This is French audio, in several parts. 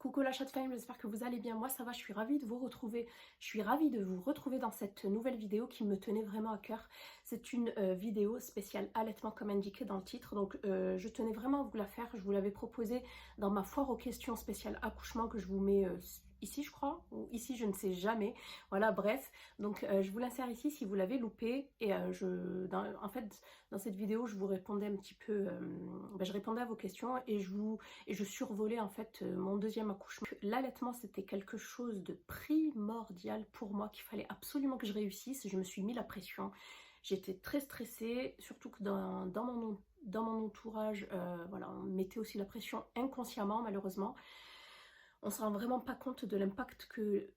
Coucou la chatte femme, j'espère que vous allez bien. Moi ça va, je suis ravie de vous retrouver. Je suis ravie de vous retrouver dans cette nouvelle vidéo qui me tenait vraiment à cœur. C'est une vidéo spéciale allaitement comme indiqué dans le titre. Donc je tenais vraiment à vous la faire. Je vous l'avais proposée dans ma foire aux questions spéciale accouchement que je vous mets ici je crois, ou ici je ne sais jamais. Voilà, bref. Donc je vous l'insère ici si vous l'avez loupé. Et en fait dans cette vidéo je vous répondais un petit peu, je répondais à vos questions et je survolais en fait mon deuxième accouchement. L'allaitement c'était quelque chose de primordial pour moi, qu'il fallait absolument que je réussisse. Je me suis mis la pression, j'étais très stressée, surtout que dans mon entourage, voilà, on mettait aussi la pression inconsciemment malheureusement. On se rend vraiment pas compte de l'impact que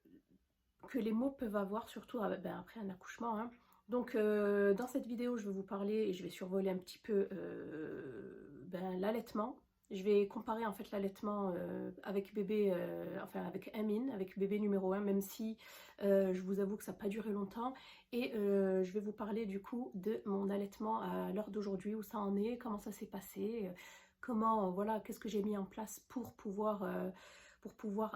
les mots peuvent avoir, surtout après un accouchement, hein. Donc dans cette vidéo je vais vous parler et je vais survoler un petit peu l'allaitement. Je vais comparer en fait l'allaitement avec bébé, enfin avec Amine, avec bébé numéro 1, même si je vous avoue que ça n'a pas duré longtemps. Et je vais vous parler du coup de mon allaitement à l'heure d'aujourd'hui, où ça en est, comment ça s'est passé, comment, voilà, qu'est-ce que j'ai mis en place pour pouvoir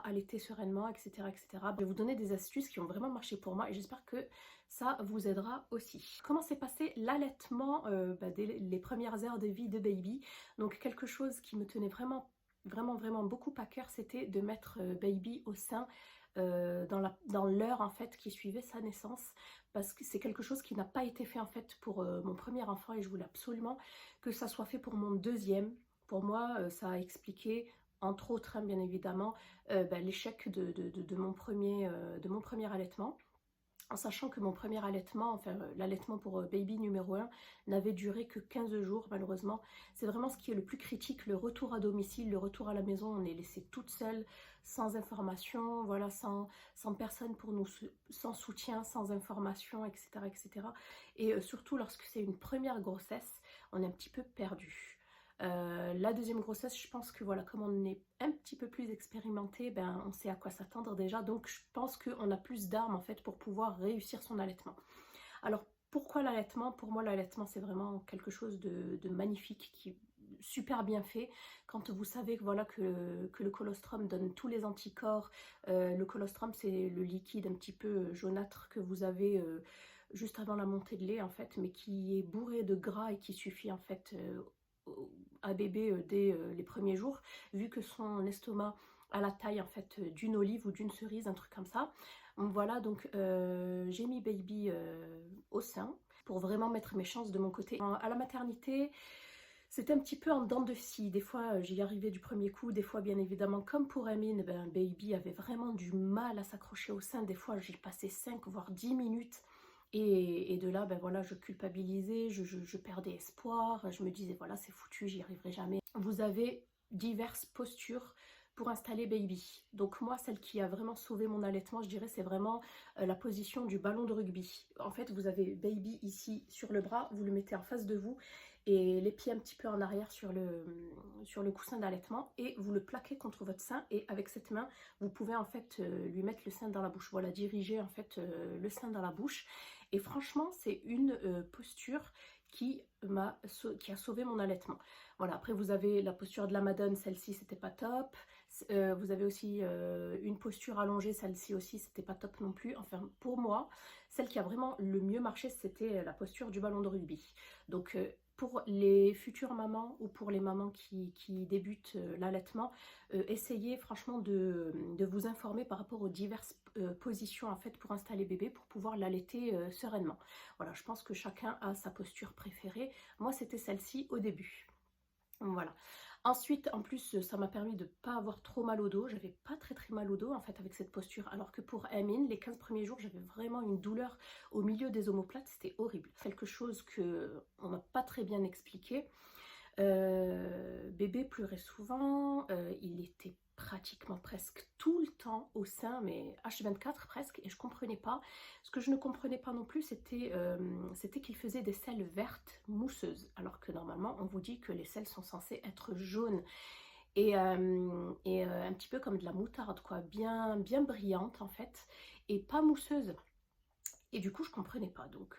allaiter sereinement, etc., etc. Je vais vous donner des astuces qui ont vraiment marché pour moi et j'espère que ça vous aidera aussi. Comment s'est passé l'allaitement dès les premières heures de vie de baby? Donc quelque chose qui me tenait vraiment beaucoup à cœur, c'était de mettre baby au sein dans l'heure en fait qui suivait sa naissance, parce que c'est quelque chose qui n'a pas été fait en fait pour mon premier enfant et je voulais absolument que ça soit fait pour mon deuxième. Pour moi, ça a expliqué, entre autres, hein, bien évidemment, l'échec de mon premier allaitement. En sachant que mon premier allaitement, enfin l'allaitement pour baby numéro 1, n'avait duré que 15 jours malheureusement. C'est vraiment ce qui est le plus critique, le retour à domicile, le retour à la maison. On est laissé toute seule, sans information, voilà, sans personne pour nous, sans soutien, sans information, etc. etc. Et surtout lorsque c'est une première grossesse, on est un petit peu perdu. La deuxième grossesse, je pense que voilà, comme on est un petit peu plus expérimenté, on sait à quoi s'attendre déjà, donc je pense qu'on a plus d'armes en fait pour pouvoir réussir son allaitement. Alors pourquoi l'allaitement? Pour moi l'allaitement c'est vraiment quelque chose de magnifique, qui est super bien fait. Quand vous savez que, voilà, que le colostrum donne tous les anticorps, le colostrum c'est le liquide un petit peu jaunâtre que vous avez juste avant la montée de lait en fait, mais qui est bourré de gras et qui suffit en fait à bébé dès les premiers jours, vu que son estomac a la taille en fait d'une olive ou d'une cerise, un truc comme ça. Donc voilà, donc j'ai mis baby au sein pour vraiment mettre mes chances de mon côté. À la maternité, c'était un petit peu en dents de scie. Des fois j'y arrivais du premier coup, des fois bien évidemment comme pour Amine, baby avait vraiment du mal à s'accrocher au sein. Des fois j'y passais 5 voire 10 minutes. Et de là, voilà, je culpabilisais, je perdais espoir, je me disais voilà, c'est foutu, j'y arriverai jamais. Vous avez diverses postures pour installer baby. Donc moi, celle qui a vraiment sauvé mon allaitement, je dirais, c'est vraiment la position du ballon de rugby. En fait, vous avez baby ici sur le bras, vous le mettez en face de vous et les pieds un petit peu en arrière sur le coussin d'allaitement et vous le plaquez contre votre sein, et avec cette main, vous pouvez en fait lui mettre le sein dans la bouche. Voilà, diriger en fait le sein dans la bouche. Et franchement, c'est une posture qui a sauvé mon allaitement. Voilà, après vous avez la posture de la Madone, celle-ci c'était pas top. Vous avez aussi une posture allongée, celle-ci aussi c'était pas top non plus. Enfin pour moi, celle qui a vraiment le mieux marché, c'était la posture du ballon de rugby. Donc pour les futures mamans ou pour les mamans qui débutent l'allaitement, essayez franchement de vous informer par rapport aux diverses positions en fait pour installer bébé, pour pouvoir l'allaiter sereinement. Voilà, je pense que chacun a sa posture préférée. Moi c'était celle-ci au début. Voilà. Ensuite, en plus, ça m'a permis de ne pas avoir trop mal au dos. J'avais pas très mal au dos en fait avec cette posture. Alors que pour Amine, les 15 premiers jours, j'avais vraiment une douleur au milieu des omoplates. C'était horrible. Quelque chose que on m'a pas très bien expliqué. Bébé pleurait souvent. Il était pratiquement presque tout le temps au sein, mais H24 presque, et je comprenais pas. Ce que je ne comprenais pas non plus, c'était qu'il faisait des selles vertes mousseuses, alors que normalement on vous dit que les selles sont censées être jaunes et un petit peu comme de la moutarde, quoi, bien brillante en fait, et pas mousseuse. Et du coup, je comprenais pas. Donc,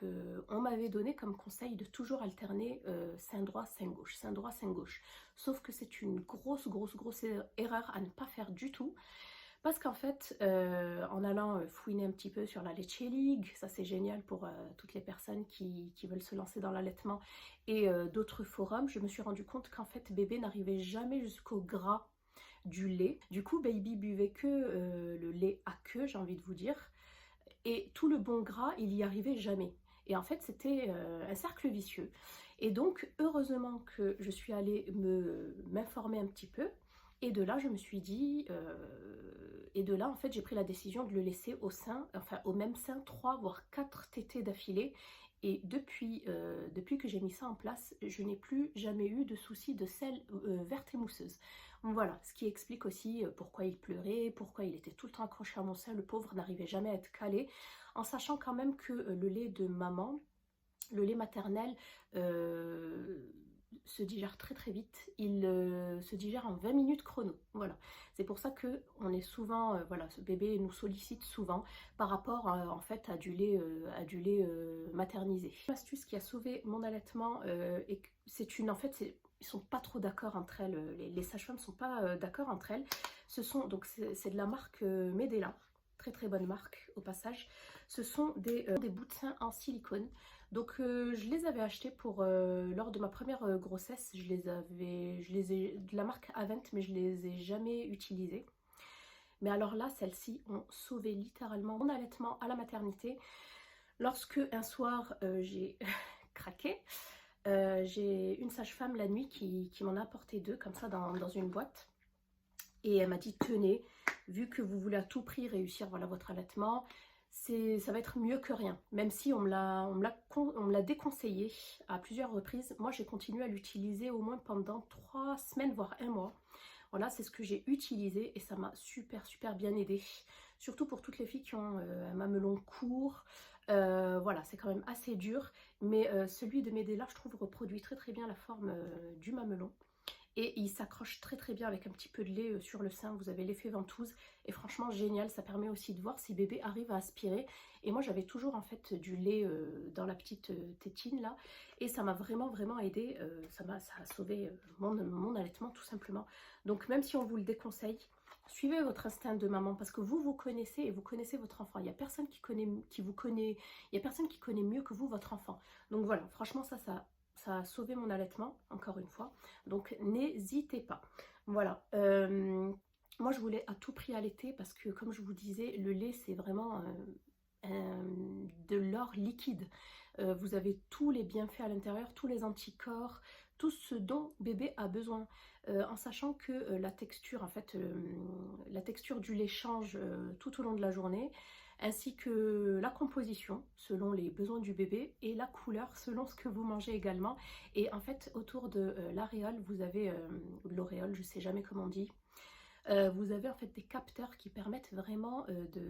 on m'avait donné comme conseil de toujours alterner sein droit, sein gauche, sein droit, sein gauche. Sauf que c'est une grosse erreur à ne pas faire du tout. Parce qu'en fait, en allant fouiner un petit peu sur la Leche League, ça c'est génial pour toutes les personnes qui veulent se lancer dans l'allaitement, et d'autres forums, je me suis rendu compte qu'en fait, bébé n'arrivait jamais jusqu'au gras du lait. Du coup, baby buvait que le lait à queue, j'ai envie de vous dire. Et tout le bon gras, il y arrivait jamais. Et en fait, c'était un cercle vicieux. Et donc, heureusement que je suis allée m'informer un petit peu. Et de là, je me suis dit, et de là, en fait, j'ai pris la décision de le laisser au sein, enfin, au même sein, 3 voire 4 tétés d'affilée. Et depuis que j'ai mis ça en place, je n'ai plus jamais eu de soucis de selle verte et mousseuse. Voilà, ce qui explique aussi pourquoi il pleurait, pourquoi il était tout le temps accroché à mon sein, le pauvre n'arrivait jamais à être calé, en sachant quand même que le lait de maman, le lait maternel, se digère très vite, il se digère en 20 minutes chrono, voilà. C'est pour ça que on est souvent, voilà, ce bébé nous sollicite souvent par rapport en fait à du lait, maternisé. L'astuce qui a sauvé mon allaitement, et c'est une, en fait, ils sont pas trop d'accord entre elles, les sages-femmes sont pas d'accord entre elles. Donc c'est de la marque Medela, très bonne marque au passage. Ce sont des bouts de sein en silicone. Donc je les avais achetés pour lors de ma première grossesse. Je les ai de la marque Avent, mais je les ai jamais utilisés. Mais alors là, celles-ci ont sauvé littéralement mon allaitement à la maternité. Lorsque un soir j'ai craqué, j'ai une sage-femme la nuit qui m'en a apporté 2 comme ça dans une boîte. Et elle m'a dit, tenez, vu que vous voulez à tout prix réussir, voilà, votre allaitement, ça va être mieux que rien. Même si on me l'a déconseillé à plusieurs reprises, moi j'ai continué à l'utiliser au moins pendant 3 semaines, voire 1 mois. Voilà, c'est ce que j'ai utilisé et ça m'a super bien aidé. Surtout pour toutes les filles qui ont un mamelon court. Voilà, c'est quand même assez dur. Mais celui de Medela, je trouve, reproduit très bien la forme du mamelon. Et il s'accroche très bien avec un petit peu de lait sur le sein. Vous avez l'effet ventouse et franchement génial. Ça permet aussi de voir si bébé arrive à aspirer. Et moi j'avais toujours en fait du lait dans la petite tétine là. Et ça m'a vraiment aidé. Ça a sauvé mon allaitement tout simplement. Donc même si on vous le déconseille, suivez votre instinct de maman parce que vous connaissez et vous connaissez votre enfant. Il n'y a personne vous connaît, il y a personne qui connaît mieux que vous votre enfant. Donc voilà, franchement ça a sauvé mon allaitement, encore une fois. Donc n'hésitez pas. Voilà. Moi je voulais à tout prix allaiter parce que comme je vous disais, le lait c'est vraiment de l'or liquide. Vous avez tous les bienfaits à l'intérieur, tous les anticorps, tout ce dont bébé a besoin. En sachant que la texture, en fait, la texture du lait change tout au long de la journée, ainsi que la composition selon les besoins du bébé et la couleur selon ce que vous mangez également. Et en fait, autour de l'aréole, vous avez l'auréole, je sais jamais comment on dit. Vous avez en fait des capteurs qui permettent vraiment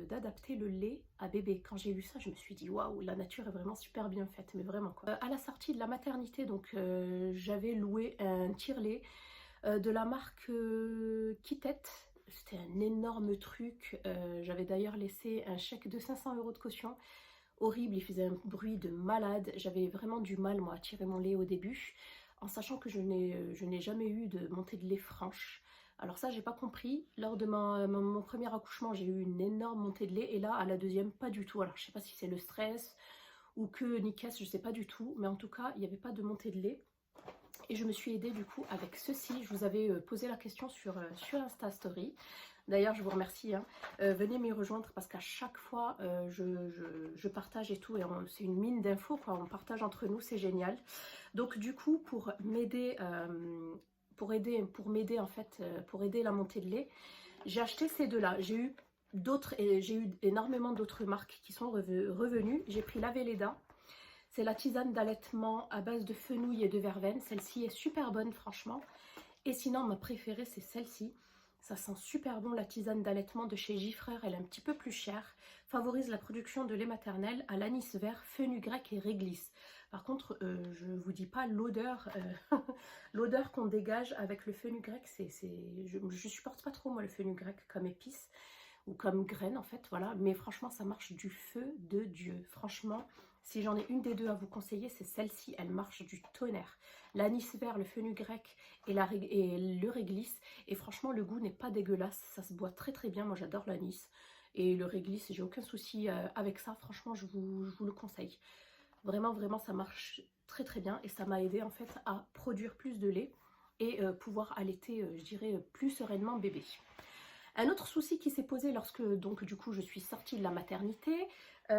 d'adapter le lait à bébé. Quand j'ai vu ça, je me suis dit waouh, la nature est vraiment super bien faite, mais vraiment quoi. À la sortie de la maternité, donc j'avais loué un tire-lait de la marque Kitet. C'était un énorme truc. J'avais d'ailleurs laissé un chèque de 500 € de caution. Horrible, il faisait un bruit de malade. J'avais vraiment du mal moi à tirer mon lait au début, en sachant que je n'ai jamais eu de montée de lait franche. Alors ça, j'ai pas compris. Lors de mon premier accouchement, j'ai eu une énorme montée de lait et là, à la deuxième, pas du tout. Alors je sais pas si c'est le stress ou que ni caisse, je sais pas du tout. Mais en tout cas, il n'y avait pas de montée de lait. Et je me suis aidée du coup avec ceci. Je vous avais posé la question sur Insta Story. D'ailleurs, je vous remercie. Hein. Venez m'y rejoindre parce qu'à chaque fois, je partage et tout. Et c'est une mine d'infos, quoi. On partage entre nous, c'est génial. Donc du coup, pour m'aider en fait, pour aider la montée de lait, j'ai acheté ces deux-là. J'ai eu énormément d'autres marques qui sont revenues. J'ai pris la Velleda. C'est la tisane d'allaitement à base de fenouil et de verveine. Celle-ci est super bonne, franchement. Et sinon, ma préférée, c'est celle-ci. Ça sent super bon, la tisane d'allaitement de chez Gifrère. Elle est un petit peu plus chère. Favorise la production de lait maternel à l'anis vert, fenugrec et réglisse. Par contre, je ne vous dis pas l'odeur l'odeur qu'on dégage avec le fenugrec. Je supporte pas trop, moi, le fenugrec comme épice. ou comme graine en fait, voilà. Mais franchement, ça marche du feu de Dieu. Franchement, si j'en ai une des deux à vous conseiller, c'est celle-ci. Elle marche du tonnerre. L'anis vert, le fenugrec et le réglisse. Et franchement, le goût n'est pas dégueulasse. Ça se boit très très bien. Moi, j'adore l'anis. Et le réglisse, j'ai aucun souci avec ça. Franchement, je vous le conseille. Vraiment, vraiment, ça marche très très bien. Et ça m'a aidé en fait à produire plus de lait et pouvoir allaiter, je dirais, plus sereinement bébé. Un autre souci qui s'est posé lorsque donc du coup je suis sortie de la maternité,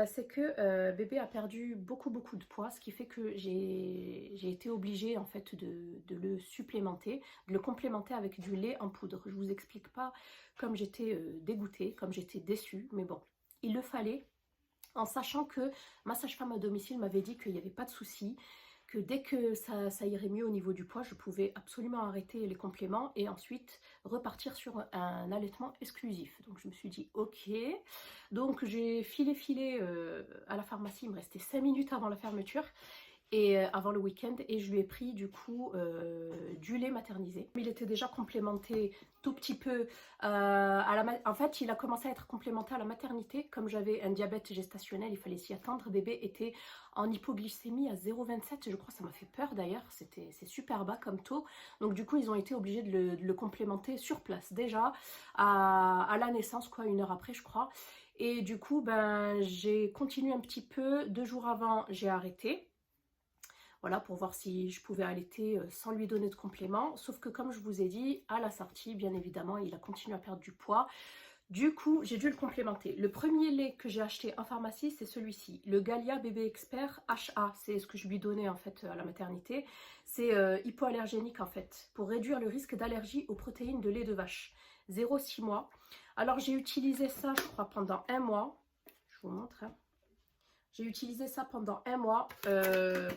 c'est que bébé a perdu beaucoup de poids, ce qui fait que j'ai été obligée en fait de le supplémenter, de le complémenter avec du lait en poudre. Je vous explique pas comme j'étais dégoûtée, comme j'étais déçue, mais bon, il le fallait, en sachant que ma sage-femme à domicile m'avait dit qu'il n'y avait pas de souci, que dès que ça irait mieux au niveau du poids, je pouvais absolument arrêter les compléments et ensuite repartir sur un allaitement exclusif. Donc je me suis dit ok, donc j'ai filé à la pharmacie, il me restait 5 minutes avant la fermeture et avant le week-end, et je lui ai pris du coup du lait maternisé. Il était déjà complémenté tout petit peu en fait il a commencé à être complémenté à la maternité. Comme j'avais un diabète gestationnel, il fallait s'y attendre. Bébé était en hypoglycémie à 0,27, je crois. Ça m'a fait peur d'ailleurs, c'est super bas comme taux. Donc du coup ils ont été obligés de le complémenter sur place déjà à la naissance, quoi, 1 heure après je crois. Et du coup ben j'ai continué un petit peu. 2 jours avant j'ai arrêté, voilà, pour voir si je pouvais allaiter sans lui donner de complément. Sauf que comme je vous ai dit, à la sortie, bien évidemment, il a continué à perdre du poids. Du coup, j'ai dû le complémenter. Le premier lait que j'ai acheté en pharmacie, c'est celui-ci. Le Gallia Bébé Expert HA. C'est ce que je lui donnais en fait à la maternité. C'est hypoallergénique en fait, pour réduire le risque d'allergie aux protéines de lait de vache. 0,6 mois. Alors j'ai utilisé ça, je crois, pendant 1 mois. Je vous montre, hein. J'ai utilisé ça pendant 1 mois.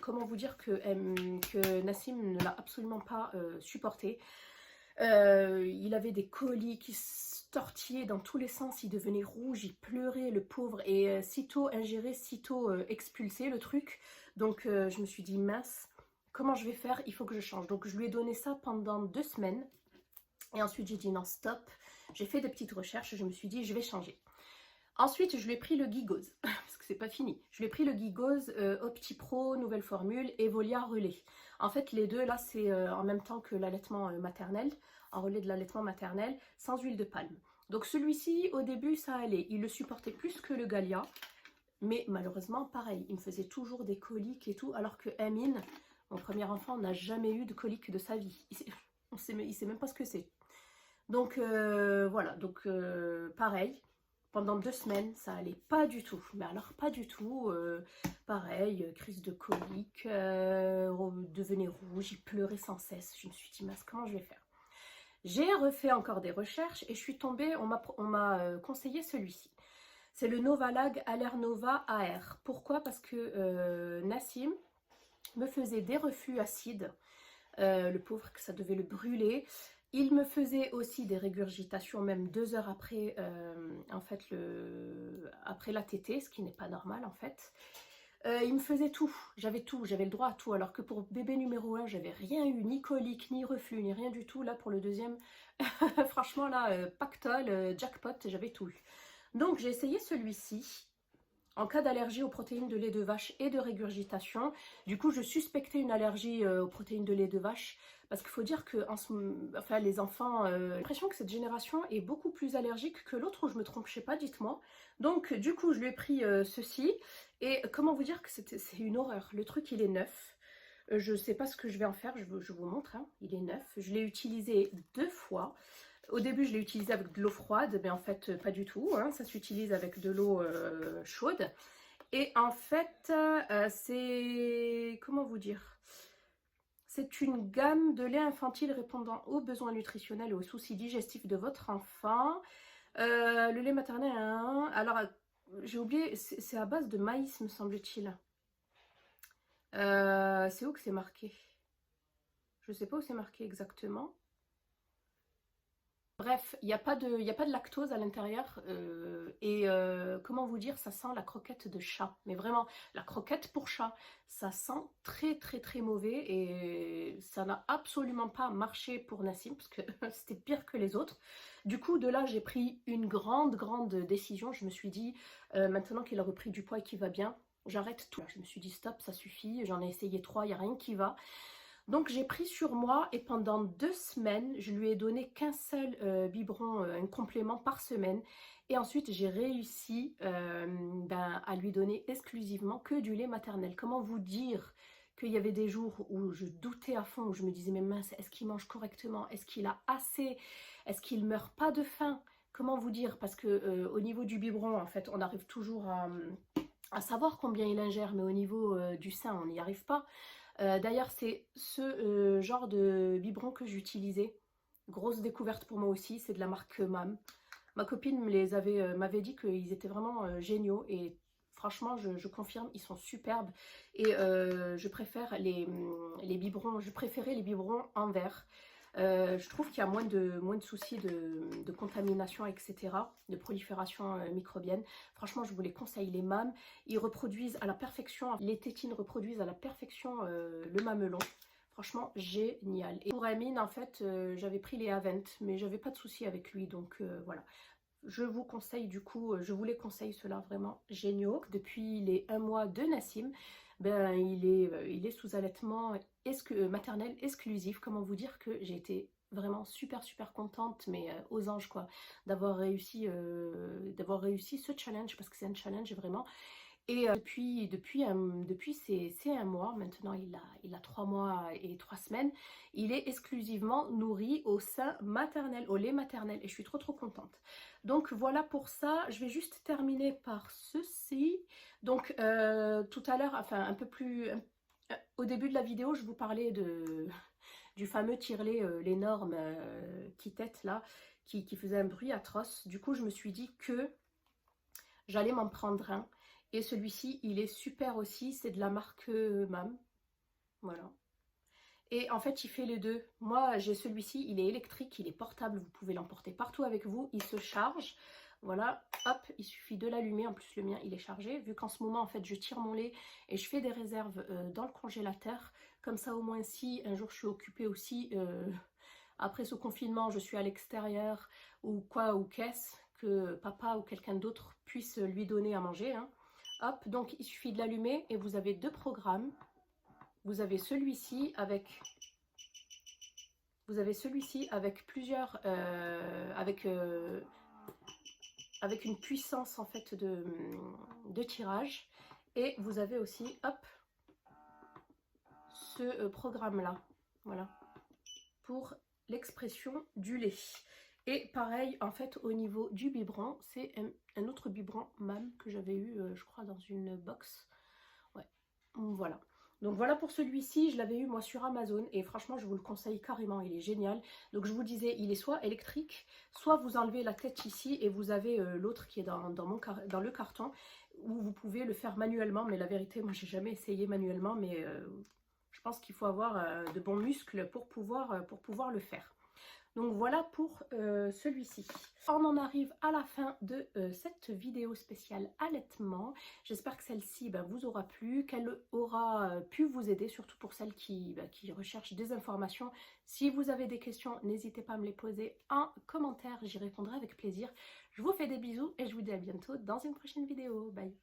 Comment vous dire que Nassim ne l'a absolument pas supporté. Il avait des coliques qui se tortillaient dans tous les sens. Il devenait rouge, il pleurait, le pauvre. Et sitôt ingéré, sitôt expulsé le truc. Donc je me suis dit mince, comment je vais faire? Il faut que je change. Donc je lui ai donné ça pendant 2 semaines. Et ensuite j'ai dit non, stop. J'ai fait des petites recherches. Je me suis dit je vais changer. Ensuite, je lui ai pris le Gigose, parce que c'est pas fini. Je lui ai pris le Gigose OptiPro, nouvelle formule, Evolia relais. En fait, les deux, là, c'est en même temps que l'allaitement maternel, en relais de l'allaitement maternel, sans huile de palme. Donc celui-ci, au début, ça allait. Il le supportait plus que le Gallia, mais malheureusement, pareil, il me faisait toujours des coliques et tout, alors que Amine, mon premier enfant, n'a jamais eu de coliques de sa vie. Il sait même pas ce que c'est. Donc voilà, donc pareil. Pendant 2 semaines, ça allait pas du tout. Mais alors pas du tout. Pareil, crise de colique, devenait rouge, il pleurait sans cesse. Je me suis dit, mince, comment je vais faire? J'ai refait encore des recherches et je suis tombée, on m'a conseillé celui-ci. C'est le Novalag Allernova AR. Pourquoi? Parce que Nassim me faisait des reflux acides. Le pauvre, que ça devait le brûler. Il me faisait aussi des régurgitations, même 2 heures après, en fait, après la tétée, ce qui n'est pas normal en fait. Il me faisait tout, j'avais le droit à tout, alors que pour bébé numéro 1, j'avais rien eu, ni colique, ni reflux, ni rien du tout. Là, pour le deuxième, franchement, là, pactole, jackpot, j'avais tout eu. Donc, j'ai essayé celui-ci. En cas d'allergie aux protéines de lait de vache et de régurgitation, du coup, je suspectais une allergie aux protéines de lait de vache. Parce qu'il faut dire que enfin, les enfants, j'ai l'impression que cette génération est beaucoup plus allergique que l'autre, ou je me trompe, je sais pas, dites-moi. Donc, du coup, je lui ai pris ceci. Et comment vous dire que c'est une horreur. Le truc, il est neuf. Je sais pas ce que je vais en faire, je vous montre, hein. Il est neuf. Je l'ai utilisé 2 fois. Au début, je l'ai utilisé avec de l'eau froide, mais en fait, pas du tout, hein. Ça s'utilise avec de l'eau chaude. Et en fait, c'est... Comment vous dire? C'est une gamme de lait infantile répondant aux besoins nutritionnels et aux soucis digestifs de votre enfant. Le lait maternel, hein. Alors, j'ai oublié, c'est à base de maïs, me semble-t-il. C'est où que c'est marqué? Je sais pas où c'est marqué exactement. Bref, il y a pas de lactose à l'intérieur. Comment vous dire, ça sent la croquette de chat. Mais vraiment, la croquette pour chat, ça sent très très très mauvais. Et ça n'a absolument pas marché pour Nassim, parce que c'était pire que les autres. Du coup, de là, j'ai pris une grande décision. Je me suis dit, maintenant qu'il a repris du poids et qu'il va bien, j'arrête tout. Je me suis dit, stop, ça suffit. J'en ai essayé 3, il n'y a rien qui va. Donc j'ai pris sur moi et pendant 2 semaines, je lui ai donné qu'un seul biberon, un complément par semaine. Et ensuite, j'ai réussi à lui donner exclusivement que du lait maternel. Comment vous dire qu'il y avait des jours où je doutais à fond, où je me disais, mais mince, est-ce qu'il mange correctement? Est-ce qu'il a assez? Est-ce qu'il meurt pas de faim? Comment vous dire? Parce que au niveau du biberon, en fait, on arrive toujours à savoir combien il ingère, mais au niveau du sein, on n'y arrive pas. D'ailleurs, c'est ce genre de biberon que j'utilisais. Grosse découverte pour moi aussi, c'est de la marque MAM. Ma copine m'avait dit qu'ils étaient vraiment géniaux et franchement, je confirme, ils sont superbes. Et je préfère les biberons, je préférais les biberons en verre. Je trouve qu'il y a moins de soucis de contamination, etc., de prolifération microbienne. Franchement, je vous les conseille, les MAM. Ils reproduisent à la perfection, les tétines reproduisent à la perfection le mamelon. Franchement, génial. Et pour Amine, en fait, j'avais pris les Avent, mais j'avais pas de soucis avec lui, donc voilà. Je vous conseille du coup, je vous les conseille, ceux-là vraiment géniaux. Depuis les 1 mois de Nassim, ben, il est sous allaitement maternel exclusif. Comment vous dire que j'ai été vraiment super contente, mais aux anges quoi, d'avoir réussi ce challenge, parce que c'est un challenge vraiment. Et depuis ces 1 mois, maintenant il a 3 mois et 3 semaines, il est exclusivement nourri au sein maternel, au lait maternel. Et je suis trop contente. Donc voilà pour ça. Je vais juste terminer par ceci. Donc tout à l'heure, enfin un peu plus... au début de la vidéo, je vous parlais du fameux tire-lait, l'énorme qui tête là, qui faisait un bruit atroce. Du coup, je me suis dit que j'allais m'en prendre un. Et celui-ci, il est super aussi, c'est de la marque MAM. Voilà. Et en fait, il fait les deux. Moi, j'ai celui-ci, il est électrique, il est portable, vous pouvez l'emporter partout avec vous. Il se charge. Voilà, hop, il suffit de l'allumer. En plus, le mien, il est chargé. Vu qu'en ce moment, en fait, je tire mon lait et je fais des réserves dans le congélateur. Comme ça, au moins, si un jour je suis occupée aussi, après ce confinement, je suis à l'extérieur ou quoi, ou qu'est-ce, que papa ou quelqu'un d'autre puisse lui donner à manger, hein. Hop, donc il suffit de l'allumer et vous avez 2 programmes. Vous avez celui-ci avec plusieurs, avec une puissance en fait de tirage. Et vous avez aussi, hop, ce programme-là, voilà, pour l'expression du lait. Et pareil, en fait, au niveau du biberon, c'est un autre biberon MAM que j'avais eu, je crois, dans une box. Ouais, voilà. Donc voilà pour celui-ci, je l'avais eu moi sur Amazon et franchement je vous le conseille carrément, il est génial. Donc je vous disais, il est soit électrique, soit vous enlevez la tête ici et vous avez l'autre qui est dans le carton, où vous pouvez le faire manuellement. Mais la vérité, moi j'ai jamais essayé manuellement, mais je pense qu'il faut avoir de bons muscles pour pouvoir le faire. Donc voilà pour celui-ci. On en arrive à la fin de cette vidéo spéciale allaitement. J'espère que celle-ci vous aura plu, qu'elle aura pu vous aider, surtout pour celles qui recherchent des informations. Si vous avez des questions, n'hésitez pas à me les poser en commentaire, j'y répondrai avec plaisir. Je vous fais des bisous et je vous dis à bientôt dans une prochaine vidéo. Bye!